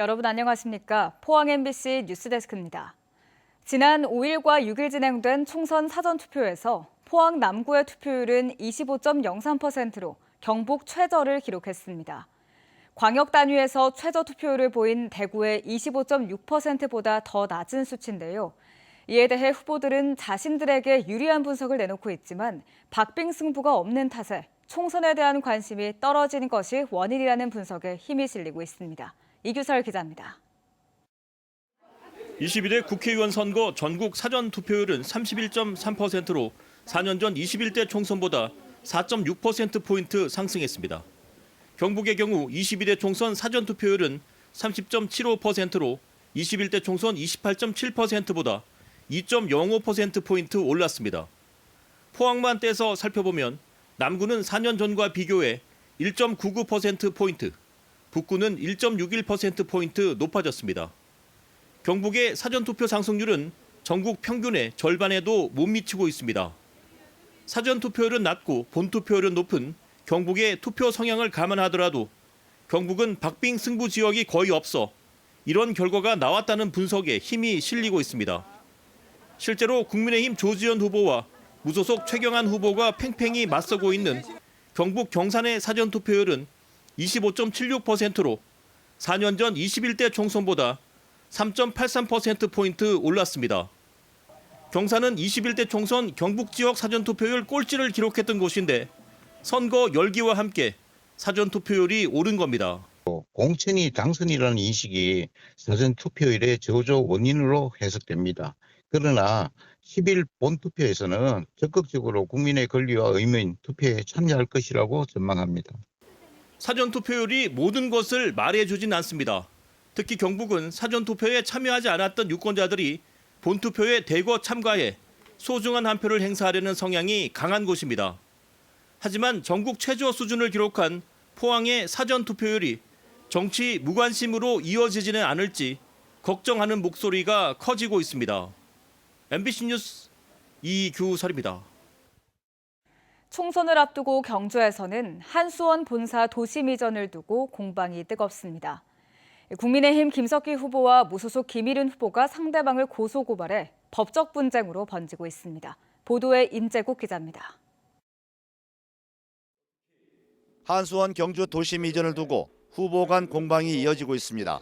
여러분 안녕하십니까? 포항 MBC 뉴스데스크입니다. 지난 5일과 6일 진행된 총선 사전투표에서 포항 남구의 투표율은 25.03%로 경북 최저를 기록했습니다. 광역 단위에서 최저 투표율을 보인 대구의 25.6%보다 더 낮은 수치인데요. 이에 대해 후보들은 자신들에게 유리한 분석을 내놓고 있지만 박빙 승부가 없는 탓에 총선에 대한 관심이 떨어지는 것이 원인이라는 분석에 힘이 실리고 있습니다. 이규설 기자입니다. 22대 국회의원 선거 전국 사전 투표율은 31.3%로 4년 전 21대 총선보다 4.6%포인트 상승했습니다. 경북의 경우 22대 총선 사전 투표율은 30.75%로 21대 총선 28.7%보다 2.05%포인트 올랐습니다. 포항만 떼서 살펴보면 남구는 4년 전과 비교해 1.99%포인트, 북구는 1.61%포인트 높아졌습니다. 경북의 사전투표 상승률은 전국 평균의 절반에도 못 미치고 있습니다. 사전투표율은 낮고 본투표율은 높은 경북의 투표 성향을 감안하더라도 경북은 박빙 승부 지역이 거의 없어 이런 결과가 나왔다는 분석에 힘이 실리고 있습니다. 실제로 국민의힘 조지현 후보와 무소속 최경환 후보가 팽팽히 맞서고 있는 경북 경산의 사전투표율은 25.76%로 4년 전 21대 총선보다 3.83%포인트 올랐습니다. 경산은 21대 총선 경북 지역 사전투표율 꼴찌를 기록했던 곳인데 선거 열기와 함께 사전투표율이 오른 겁니다. 공천이 당선이라는 인식이 사전투표율의 저조 원인으로 해석됩니다. 그러나 10일 본투표에서는 적극적으로 국민의 권리와 의무인 투표에 참여할 것이라고 전망합니다. 사전투표율이 모든 것을 말해주진 않습니다. 특히 경북은 사전투표에 참여하지 않았던 유권자들이 본투표에 대거 참가해 소중한 한 표를 행사하려는 성향이 강한 곳입니다. 하지만 전국 최저 수준을 기록한 포항의 사전투표율이 정치 무관심으로 이어지지는 않을지 걱정하는 목소리가 커지고 있습니다. MBC 뉴스 이규설입니다. 총선을 앞두고 경주에서는 한수원 본사 도심 이전을 두고 공방이 뜨겁습니다. 국민의힘 김석기 후보와 무소속 김일은 후보가 상대방을 고소고발해 법적 분쟁으로 번지고 있습니다. 보도에 임재국 기자입니다. 한수원 경주 도심 이전을 두고 후보 간 공방이 이어지고 있습니다.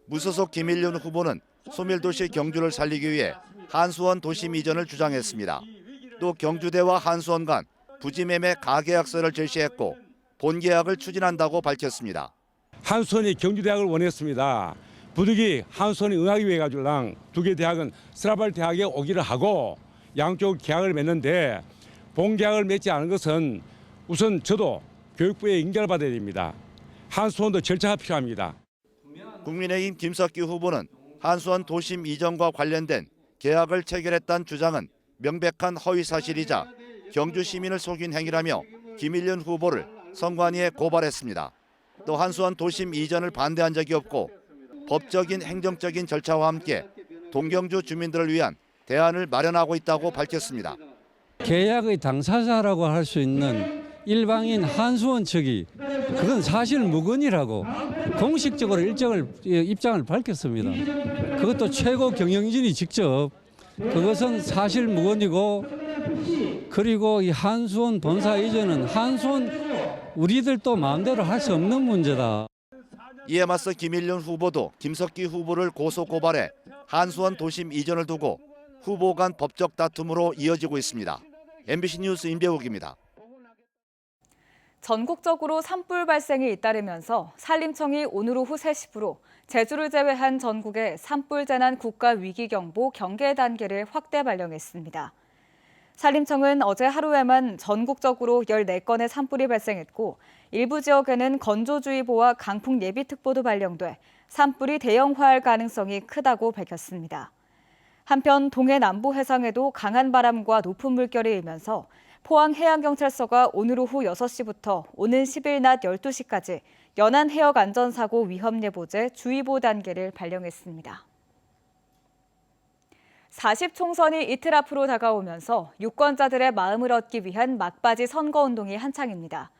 무소속 김일윤 후보는 소멸도시 경주를 살리기 위해 한수원 도심 이전을 주장했습니다. 또 경주대와 한수원 간 부지매매 가계약서를 제시했고 본계약을 추진한다고 밝혔습니다. 한수원이 경주대학을 원했습니다. 부득이 한수원이 응하기 위해 가지고랑 두 개 대학은 스라발 대학에 오기를 하고 양쪽 계약을 맺는데 본계약을 맺지 않은 것은 우선 저도 교육부에 인계를 받아야 됩니다. 한수원도 절차가 필요합니다. 국민의힘 김석기 후보는 한수원 도심 이전과 관련된 계약을 체결했다는 주장은 명백한 허위 사실이자 경주 시민을 속인 행위라며 김일윤 후보를 선관위에 고발했습니다. 또 한수원 도심 이전을 반대한 적이 없고 법적인 행정적인 절차와 함께 동경주 주민들을 위한 대안을 마련하고 있다고 밝혔습니다. 계약의 당사자라고 할 수 있는 일방인 한수원 측이 그건 사실 무근이라고 공식적으로 입장을 밝혔습니다. 그것도 최고 경영진이 직접 그것은 사실 무근이고 그리고 이 한수원 본사 이전은 한수원 우리들도 마음대로 할 수 없는 문제다. 이에 맞서 김일윤 후보도 김석기 후보를 고소 고발해 한수원 도심 이전을 두고 후보 간 법적 다툼으로 이어지고 있습니다. MBC 뉴스 임재욱입니다. 전국적으로 산불 발생이 잇따르면서 산림청이 오늘 오후 3시부로 제주를 제외한 전국에 산불 재난 국가 위기경보 경계 단계를 확대 발령했습니다. 산림청은 어제 하루에만 전국적으로 14건의 산불이 발생했고 일부 지역에는 건조주의보와 강풍 예비특보도 발령돼 산불이 대형화할 가능성이 크다고 밝혔습니다. 한편 동해 남부 해상에도 강한 바람과 높은 물결이 일면서 포항해양경찰서가 오늘 오후 6시부터 오는 10일 낮 12시까지 연안 해역 안전사고 위험 예보제 주의보 단계를 발령했습니다. 40총선이 이틀 앞으로 다가오면서 유권자들의 마음을 얻기 위한 막바지 선거운동이 한창입니다.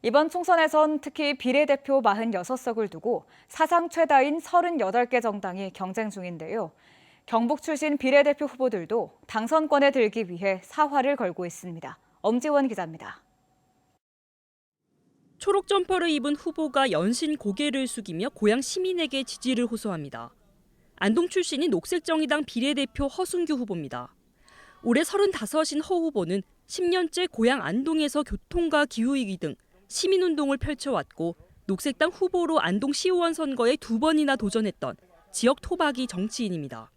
이번 총선에선 특히 비례대표 46석을 두고 사상 최다인 38개 정당이 경쟁 중인데요. 경북 출신 비례대표 후보들도 당선권에 들기 위해 사활을 걸고 있습니다. 엄지원 기자입니다. 초록 점퍼를 입은 후보가 연신 고개를 숙이며 고향 시민에게 지지를 호소합니다. 안동 출신인 녹색정의당 비례대표 허순규 후보입니다. 올해 35인 허 후보는 10년째 고향 안동에서 교통과 기후위기 등 시민운동을 펼쳐왔고 녹색당 후보로 안동 시의원 선거에 2번이나 도전했던 지역 토박이 정치인입니다.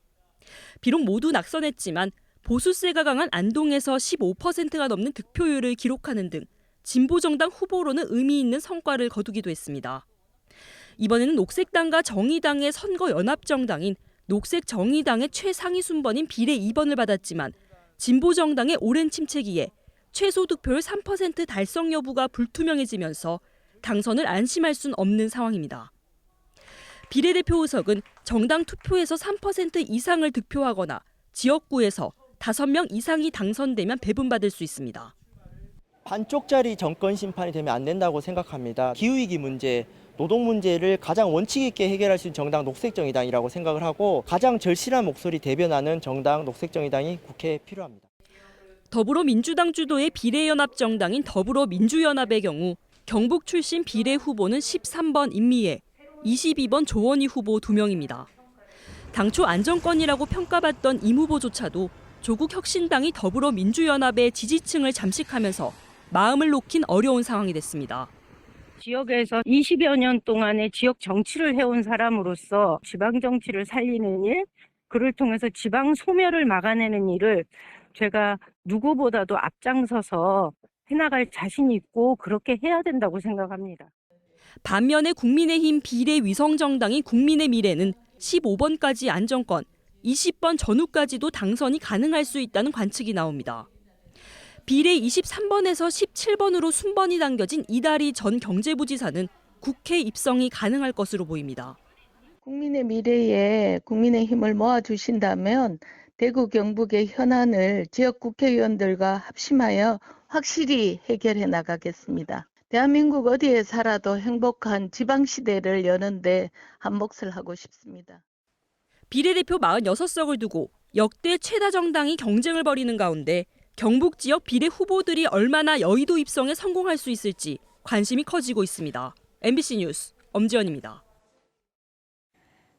비록 모두 낙선했지만 보수세가 강한 안동에서 15%가 넘는 득표율을 기록하는 등 진보정당 후보로는 의미 있는 성과를 거두기도 했습니다. 이번에는 녹색당과 정의당의 선거 연합정당인 녹색정의당의 최상위 순번인 비례 2번을 받았지만 진보정당의 오랜 침체기에 최소 득표율 3% 달성 여부가 불투명해지면서 당선을 안심할 순 없는 상황입니다. 비례대표 의석은 정당 투표에서 3% 이상을 득표하거나 지역구에서 5명 이상이 당선되면 배분받을 수 있습니다. 반쪽짜리 정권 심판이 되면 안 된다고 생각합니다. 기후위기 문제, 노동 문제를 가장 원칙 있게 해결할 수 있는 정당 녹색정의당이라고 생각을 하고 가장 절실한 목소리 대변하는 정당 녹색정의당이 국회에 필요합니다. 더불어민주당 주도의 비례연합정당인 더불어민주연합의 경우 경북 출신 비례 후보는 13번 임미애, 22번 조원희 후보 2명입니다. 당초 안정권이라고 평가받던 임 후보조차도 조국 혁신당이 더불어민주연합의 지지층을 잠식하면서 마음을 놓긴 어려운 상황이 됐습니다. 지역에서 20여 년 동안의 지역 정치를 해온 사람으로서 지방 정치를 살리는 일, 그를 통해서 지방 소멸을 막아내는 일을 제가 누구보다도 앞장서서 해나갈 자신이 있고 그렇게 해야 된다고 생각합니다. 반면에 국민의힘 비례 위성정당인 국민의 미래는 15번까지 안정권, 20번 전후까지도 당선이 가능할 수 있다는 관측이 나옵니다. 비례 23번에서 17번으로 순번이 당겨진 이다리 전 경제부지사는 국회 입성이 가능할 것으로 보입니다. 국민의 미래에 국민의힘을 모아주신다면 대구 경북의 현안을 지역 국회의원들과 합심하여 확실히 해결해 나가겠습니다. 대한민국 어디에 살아도 행복한 지방시대를 여는데 한 몫을 하고 싶습니다. 비례대표 46석을 두고 역대 최다 정당이 경쟁을 벌이는 가운데 경북 지역 비례 후보들이 얼마나 여의도 입성에 성공할 수 있을지 관심이 커지고 있습니다. MBC 뉴스 엄지연입니다.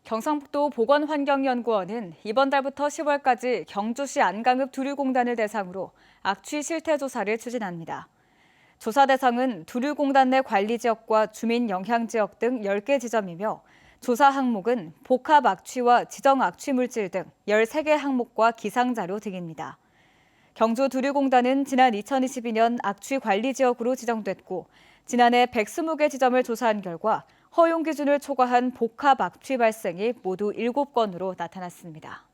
경상북도 보건환경연구원은 이번 달부터 10월까지 경주시 안강읍 두류공단을 대상으로 악취 실태 조사를 추진합니다. 조사 대상은 두류공단 내 관리지역과 주민 영향지역 등 10개 지점이며 조사 항목은 복합 악취와 지정 악취 물질 등 13개 항목과 기상자료 등입니다. 경주 두류공단은 지난 2022년 악취 관리 지역으로 지정됐고 지난해 120개 지점을 조사한 결과 허용 기준을 초과한 복합 악취 발생이 모두 7건으로 나타났습니다.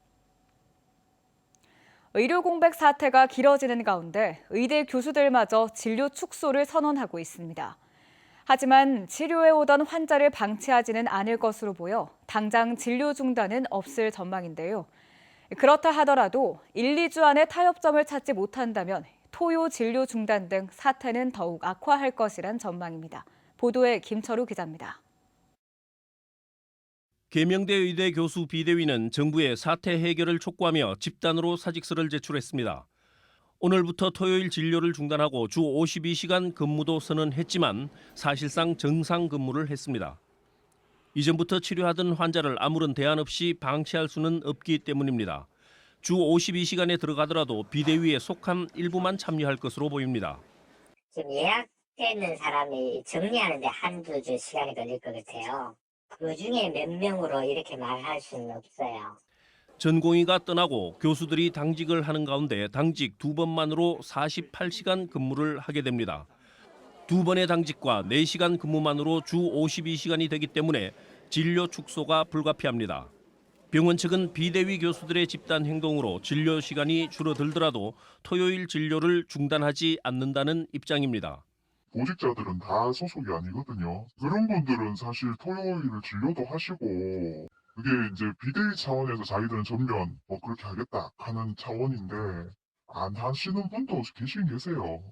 의료 공백 사태가 길어지는 가운데 의대 교수들마저 진료 축소를 선언하고 있습니다. 하지만 치료해 오던 환자를 방치하지는 않을 것으로 보여 당장 진료 중단은 없을 전망인데요. 그렇다 하더라도 1, 2주 안에 타협점을 찾지 못한다면 토요 진료 중단 등 사태는 더욱 악화할 것이란 전망입니다. 보도에 김철우 기자입니다. 계명대 의대 교수 비대위는 정부의 사태 해결을 촉구하며 집단으로 사직서를 제출했습니다. 오늘부터 토요일 진료를 중단하고 주 52시간 근무도 선언했지만 사실상 정상 근무를 했습니다. 이전부터 치료하던 환자를 아무런 대안 없이 방치할 수는 없기 때문입니다. 주 52시간에 들어가더라도 비대위에 속한 일부만 참여할 것으로 보입니다. 지금 예약돼 있는 사람이 정리하는데 한두 주 시간이 걸릴 것 같아요. 그중에 몇 명으로 이렇게 말할 수는 없어요. 전공의가 떠나고 교수들이 당직을 하는 가운데 당직 2번만으로 48시간 근무를 하게 됩니다. 2번의 당직과 4시간 근무만으로 주 52시간이 되기 때문에 진료 축소가 불가피합니다. 병원 측은 비대위 교수들의 집단 행동으로 진료 시간이 줄어들더라도 토요일 진료를 중단하지 않는다는 입장입니다. 보직자들은 다 소속이 아니거든요. 그런 분들은 사실 토요일을 진료도 하시고 그게 이제 비대위 차원에서 자기들은 전면 그렇게 하겠다 하는 차원인데 안 하시는 분도 계시긴 계세요.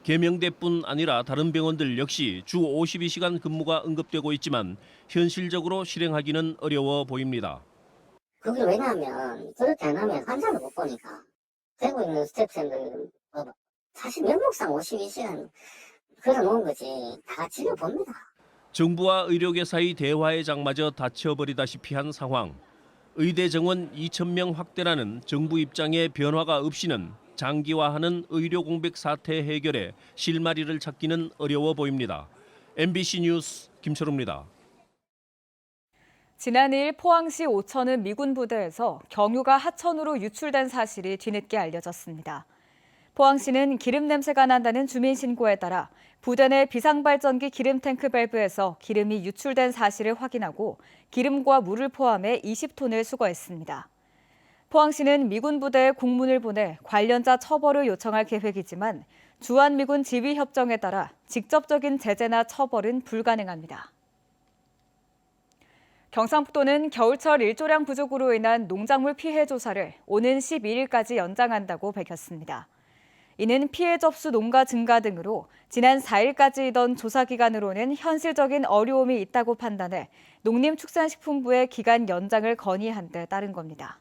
계명대뿐 아니라 다른 병원들 역시 주 52시간 근무가 언급되고 있지만 현실적으로 실행하기는 어려워 보입니다. 그게 왜냐하면 그렇게 안 하면 환자를 못 보니까 되고 있는 스태프분들 사실 명목상 52시간 걸어놓은 거지 다 같이 봅니다. 정부와 의료계 사이 대화의 장마저 닫혀버리다시피 한 상황. 의대 정원 2,000명 확대라는 정부 입장에 변화가 없이는 장기화하는 의료 공백 사태 해결에 실마리를 찾기는 어려워 보입니다. MBC 뉴스 김철우입니다. 지난 2일 포항시 오천은 미군 부대에서 경유가 하천으로 유출된 사실이 뒤늦게 알려졌습니다. 포항시는 기름 냄새가 난다는 주민 신고에 따라 부대 내 비상발전기 기름 탱크 밸브에서 기름이 유출된 사실을 확인하고 기름과 물을 포함해 20톤을 수거했습니다. 포항시는 미군 부대에 공문을 보내 관련자 처벌을 요청할 계획이지만 주한미군 지휘협정에 따라 직접적인 제재나 처벌은 불가능합니다. 경상북도는 겨울철 일조량 부족으로 인한 농작물 피해 조사를 오는 12일까지 연장한다고 밝혔습니다. 이는 피해 접수 농가 증가 등으로 지난 4일까지이던 조사 기간으로는 현실적인 어려움이 있다고 판단해 농림축산식품부의 기간 연장을 건의한 데 따른 겁니다.